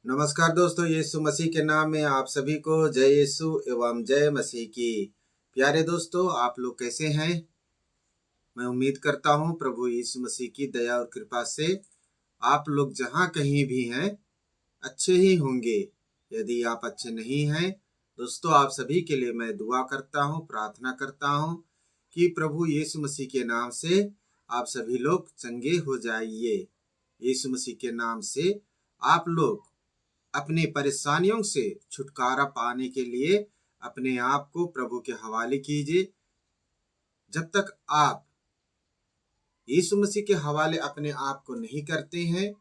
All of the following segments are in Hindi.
नमस्कार दोस्तों, यीशु मसीह के नाम में आप सभी को जय यीशु एवं जय मसीह की। प्यारे दोस्तों, आप लोग कैसे हैं? मैं उम्मीद करता हूं प्रभु यीशु मसीह की दया और कृपा से आप लोग जहां कहीं भी हैं अच्छे ही होंगे। यदि आप अच्छे नहीं हैं दोस्तों, आप सभी के लिए मैं दुआ करता हूं, प्रार्थना करता हूं कि प्रभु यीशु मसीह के नाम से आप सभी लोग चंगे हो जाइए। यीशु मसीह के नाम से आप लोग अपनी परेशानियों से छुटकारा पाने के लिए अपने आप को प्रभु के हवाले कीजिए। जब तक आप यीशु मसीह के हवाले अपने आप को नहीं करते हैं,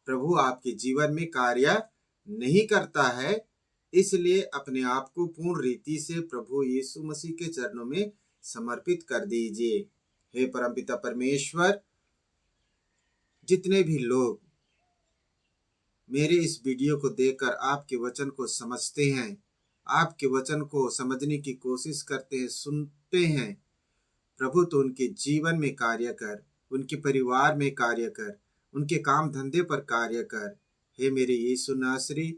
प्रभु आपके जीवन में कार्य नहीं करता है। इसलिए अपने आप को पूर्ण रीति से प्रभु यीशु मसीह के चरणों में समर्पित कर दीजिए। हे परमपिता परमेश्वर, जितने भी लोग मेरे इस वीडियो को देखकर आपके वचन को समझते हैं, आपके वचन को समझने की कोशिश करते हैं, सुनते हैं, प्रभु तो उनके जीवन में कार्य कर, उनके परिवार में कार्य कर, उनके काम धंधे पर कार्य कर। हे मेरे यीशु नासरी,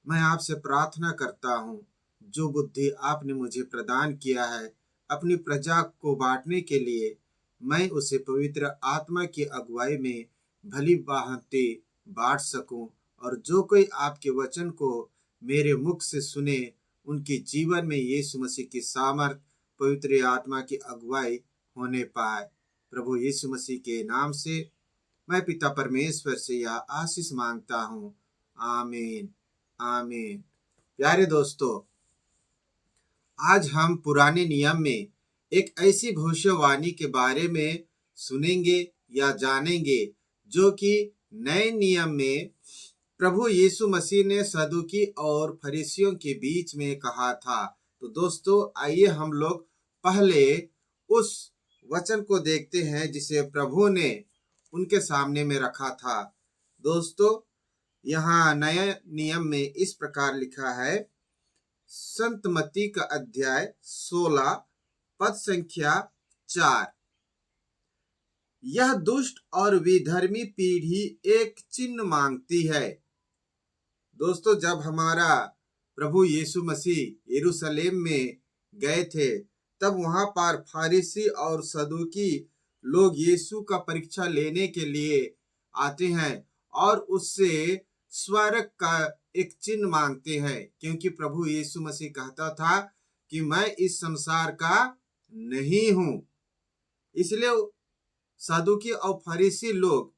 मैं आपसे प्रार्थना करता हूँ, जो बुद्धि आपने मुझे प्रदान किया है अपनी प्रजा को बांटने के लिए, मैं उसे पवित्र आत्मा की अगुवाई में भली भांति बांट सकूं, और जो कोई आपके वचन को मेरे मुख से सुने, उनके जीवन में यीशु मसीह की सामर्थ, पवित्र आत्मा की अगुवाई होने पाए। प्रभु यीशु मसीह के नाम से मैं पिता परमेश्वर से यह आशीष मांगता हूँ। आमीन, आमीन। प्यारे दोस्तों, आज हम पुराने नियम में एक ऐसी भविष्यवाणी के बारे में सुनेंगे या जानेंगे जो कि नए नियम में प्रभु यीशु मसीह ने सदूकी और फरीसियों के बीच में कहा था। तो दोस्तों, आइए हम लोग पहले उस वचन को देखते हैं जिसे प्रभु ने उनके सामने में रखा था। दोस्तों, यहाँ नए नियम में इस प्रकार लिखा है, संत मत्ती का अध्याय 16 पद संख्या 4। यह दुष्ट और विधर्मी पीढ़ी एक चिन्ह मांगती है। दोस्तों, जब हमारा प्रभु यीशु मसीह यरूशलेम में गए थे, तब वहां पर फारिसी और सदूकी लोग यीशु का परीक्षा लेने के लिए आते हैं और उससे स्वर्ग का एक चिन्ह मांगते हैं, क्योंकि प्रभु यीशु मसीह कहता था कि मैं इस संसार का नहीं हूं। इसलिए सदूकी और फरीसी लोग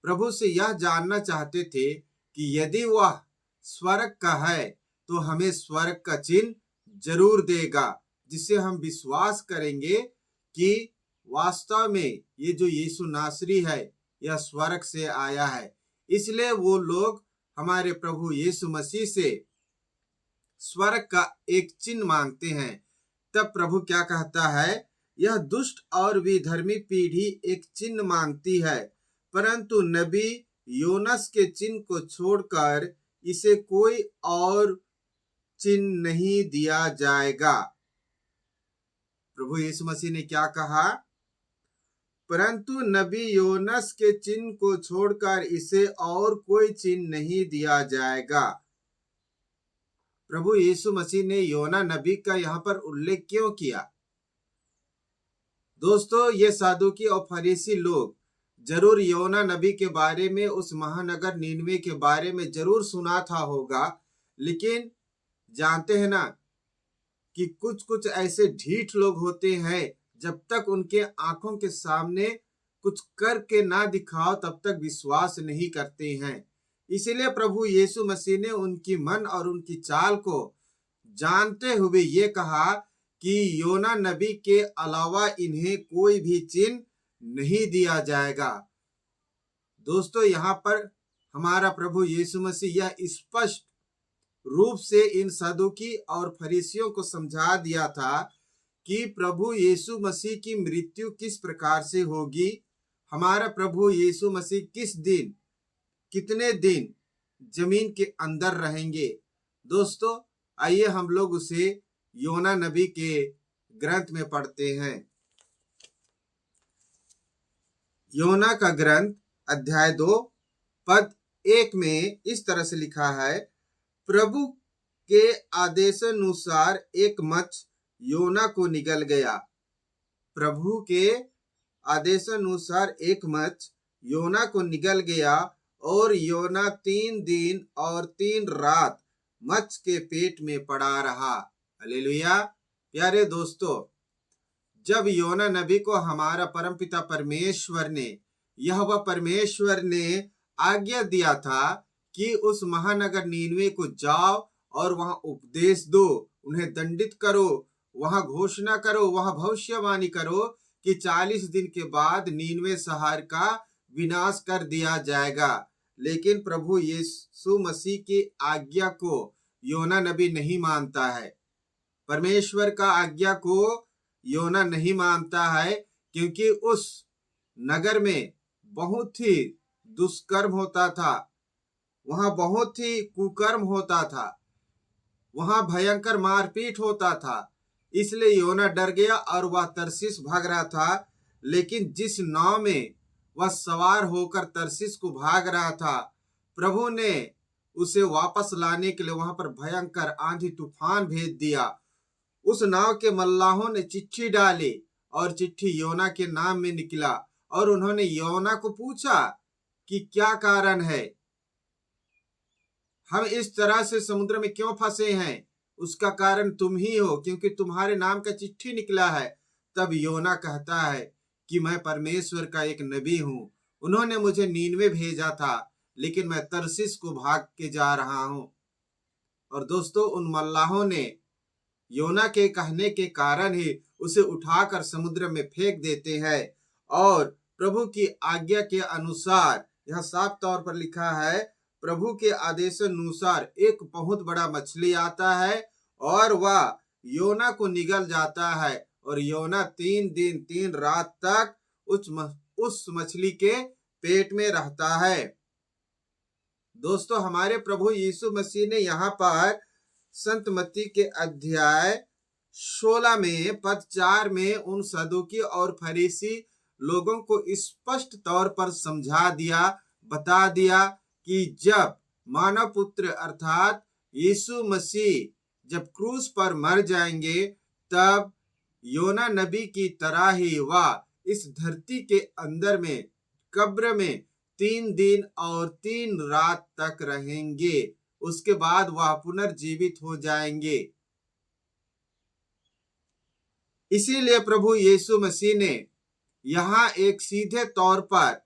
प्रभु से यह जानना चाहते थे कि यदि वह स्वर्ग का है तो हमें स्वर्ग का चिन्ह जरूर देगा, जिससे हम विश्वास करेंगे कि वास्तव में ये जो यीशु नासरी है यह स्वर्ग से आया है। इसलिए वो लोग हमारे प्रभु यीशु मसीह से स्वर्ग का एक चिन्ह मांगते हैं। तब प्रभु क्या कहता है, यह दुष्ट और विधर्मी पीढ़ी एक चिन्ह मांगती है, परंतु नबी योनस के चिन्ह को छोड़कर इसे कोई और चिन्ह नहीं दिया जाएगा। प्रभु यीशु मसीह ने क्या कहा, परंतु नबी योनस के चिन्ह को छोड़कर इसे और कोई चिन्ह नहीं दिया जाएगा। प्रभु यीशु मसीह ने योना नबी का यहाँ पर उल्लेख क्यों किया? दोस्तों, ये सदूकी और फरीसी लोग जरूर योना नबी के बारे में, उस महानगर नीनवे के बारे में जरूर सुना था होगा, लेकिन जानते हैं ना कि कुछ कुछ ऐसे ढीठ लोग होते हैं, जब तक उनके आंखों के सामने कुछ करके ना दिखाओ तब तक विश्वास नहीं करते हैं। इसलिए प्रभु यीशु मसीह ने उनकी मन और उनकी चाल को जानते हुए ये कहा कि योना नबी के अलावा इन्हें कोई भी चिन्ह नहीं दिया जाएगा। दोस्तों, यहाँ पर हमारा प्रभु यीशु मसीह यह स्पष्ट रूप से इन सदूकी और फरीसियों को समझा दिया था कि प्रभु यीशु मसीह की मृत्यु किस प्रकार से होगी, हमारा प्रभु यीशु मसीह किस दिन, कितने दिन जमीन के अंदर रहेंगे। दोस्तों, आइए हम लोग उसे योना नबी के ग्रंथ में पढ़ते हैं। योना का ग्रंथ अध्याय 2 पद 1 में इस तरह से लिखा है, प्रभु के आदेशानुसार एक मत्स्य योना को निगल गया। प्रभु के आदेशानुसार एक मत्स्य योना को निगल गया और योना 3 दिन और 3 रात मत्स्य के पेट में पड़ा रहा। हालेलुया। प्यारे दोस्तों, जब योना नबी को हमारा परमपिता परमेश्वर ने, यहोवा परमेश्वर ने आज्ञा दिया था कि उस महानगर नीनवे को जाओ और वहां उपदेश दो, उन्हें दंडित करो, वहां घोषणा करो, वहां भविष्यवाणी करो कि 40 दिन के बाद नीनवे शहर का विनाश कर दिया जाएगा। लेकिन प्रभु यीशु मसीह की आज्ञा को योना नबी नहीं मानता है। परमेश्वर का आज्ञा को योना नहीं मानता है, क्योंकि उस नगर में बहुत ही दुष्कर्म होता था, वहां बहुत ही कुकर्म होता था, वहां भयंकर मारपीट होता था। इसलिए योना डर गया और वह तरसीस भाग रहा था। लेकिन जिस नाव में वह सवार होकर तरसीस को भाग रहा था, प्रभु ने उसे वापस लाने के लिए वहां पर भयंकर आंधी तूफान भेज दिया। उस नाव के मल्लाहों ने चिट्ठी डाली और चिट्ठी योना के नाम में निकला, और उन्होंने योना को पूछा कि क्या कारण है, हम इस तरह से समुद्र में क्यों फंसे हैं? उसका कारण तुम ही हो, क्योंकि तुम्हारे नाम का चिट्ठी निकला है। तब योना कहता है कि मैं परमेश्वर का एक नबी हूं, उन्होंने मुझे नीनवे भेजा था, लेकिन मैं तरसीस को भाग के जा रहा हूं। और दोस्तों, उन मल्लाहों ने योना के कहने के कारण ही उसे उठाकर समुद्र में फेंक देते हैं। और प्रभु की आज्ञा के अनुसार, यह साफ तौर पर लिखा है, प्रभु के आदेशानुसार एक बहुत बड़ा मछली आता है और वह योना को निगल जाता है, और योना 3 दिन 3 रात तक उस मछली के पेट में रहता है। दोस्तों, हमारे प्रभु यीशु मसीह ने यहाँ पर संत मत्ती के अध्याय 16 में पद 4 में उन सदूकी और फरीसी लोगों को स्पष्ट तौर पर समझा दिया, बता दिया कि जब मानव पुत्र अर्थात यीशु मसीह जब क्रूस पर मर जाएंगे, तब योना नबी की तरह ही वह इस धरती के अंदर में कब्र में 3 दिन और 3 रात तक रहेंगे। उसके बाद वह पुनर्जीवित हो जाएंगे। इसीलिए प्रभु यीशु मसीह ने यहाँ एक सीधे तौर पर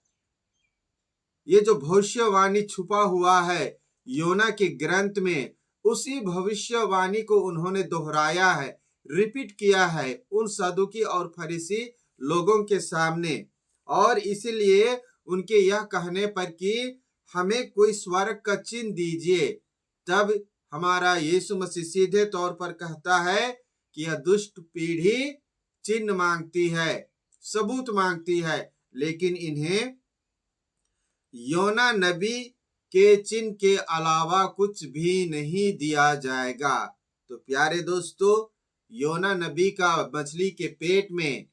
ये जो भविष्यवाणी छुपा हुआ है योना के ग्रंथ में, उसी भविष्यवाणी को उन्होंने दोहराया है, रिपीट किया है उन सदूकी और फरीसी लोगों के सामने। और इसीलिए उनके यह कहने पर कि हमें कोई स्वर्ग का चिन्ह दीजिए, तब हमारा यीशु मसीह सीधे तौर पर कहता है कि यह दुष्ट पीढ़ी चिन्ह मांगती है, सबूत मांगती है, लेकिन इन्हें योना नबी के चिन्ह के अलावा कुछ भी नहीं दिया जाएगा। तो प्यारे दोस्तों, योना नबी का मछली के पेट में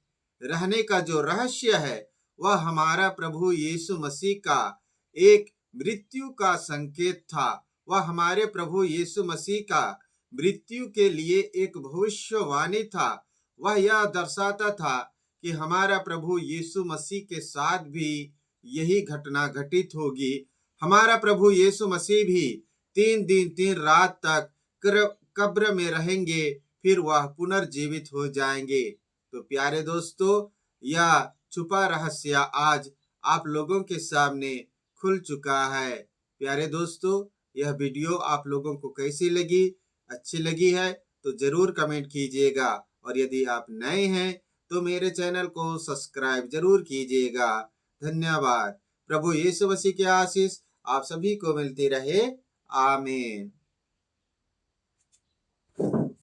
रहने का जो रहस्य है, वह हमारा प्रभु यीशु मसीह का एक मृत्यु का संकेत था। वह हमारे प्रभु यीशु मसीह का मृत्यु के लिए एक भविष्यवाणी था। वह यह दर्शाता था कि हमारा प्रभु यीशु मसीह के साथ भी यही घटना घटित होगी। हमारा प्रभु यीशु मसीह भी 3 दिन 3 रात तक कब्र में रहेंगे, फिर वह पुनर्जीवित हो जाएंगे। तो प्यारे दोस्तों, यह छुपा रहस्य आज आप लोगों के सामने खुल चुका है। प्यारे दोस्तों, यह वीडियो आप लोगों को कैसी लगी? अच्छी लगी है तो जरूर कमेंट कीजिएगा, और यदि आप नए हैं तो मेरे चैनल को सब्सक्राइब जरूर कीजिएगा। धन्यवाद। प्रभु यीशु मसीह की आशीष आप सभी को मिलती रहे। आमीन।